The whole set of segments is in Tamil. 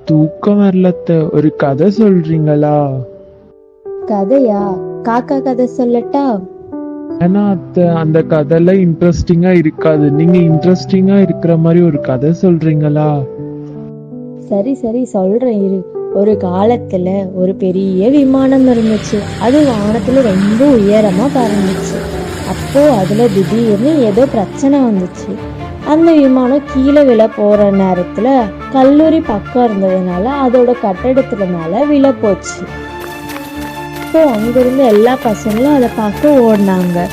தூக்கம் வரலத்த, ஒரு கதை சொல்றீங்களா? கதையா? காக்கா கதை சொல்லட்டா? ஏன்னா அந்த கதைல இன்ட்ரெஸ்டிங்கா இருக்காது. நீங்க இன்ட்ரெஸ்டிங்கா இருக்கிற மாதிரி ஒரு கதை சொல்றீங்களா? சரி சரி சொல்றேன் இரு. ஒரு காலத்துல ஒரு பெரிய விமானம் இருந்துச்சு. அது வானத்துல ரொம்ப உயரமா பறந்துச்சு. அப்போ அதுல திடீர்னு ஏதோ பிரச்சனை வந்துச்சு. அந்த விமானம் கீழே விழ போற நேரத்துல கல்லூரி பக்கம் இருந்ததுனால அதோட கட்டடத்துல மேல விழ போச்சு. இப்போ அங்கிருந்து எல்லா பசங்களும் அதை பார்க்க ஓடினாங்க.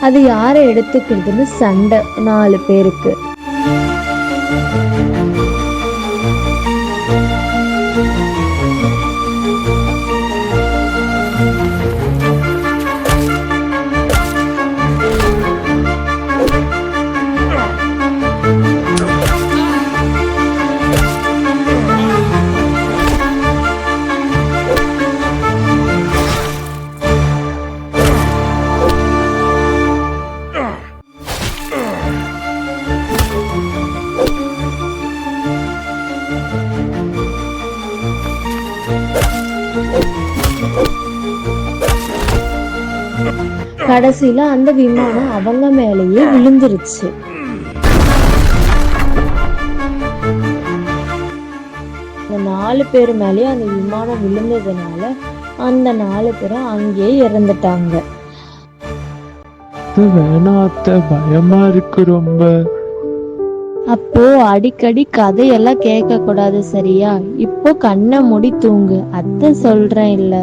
அது யாரை எடுத்துக்கிறதுன்னு சண்டை 4 பேருக்கு. கடைசியில அந்த விமானம் அவங்க மேலேயே விழுந்துருச்சு. அந்த 4 பேர் மேலேயே அந்த விமானம் விழுந்ததுனால அந்த 4 பேரும் அங்கேயே இறந்துட்டாங்க. வேணாத்த, பயமா இருக்கு ரொம்ப. அப்போ அடிக்கடி கதையெல்லாம் கேட்க கூடாது, சரியா? இப்போ கண்ணை மூடி தூங்கு, அத்தை சொல்றேன் இல்ல.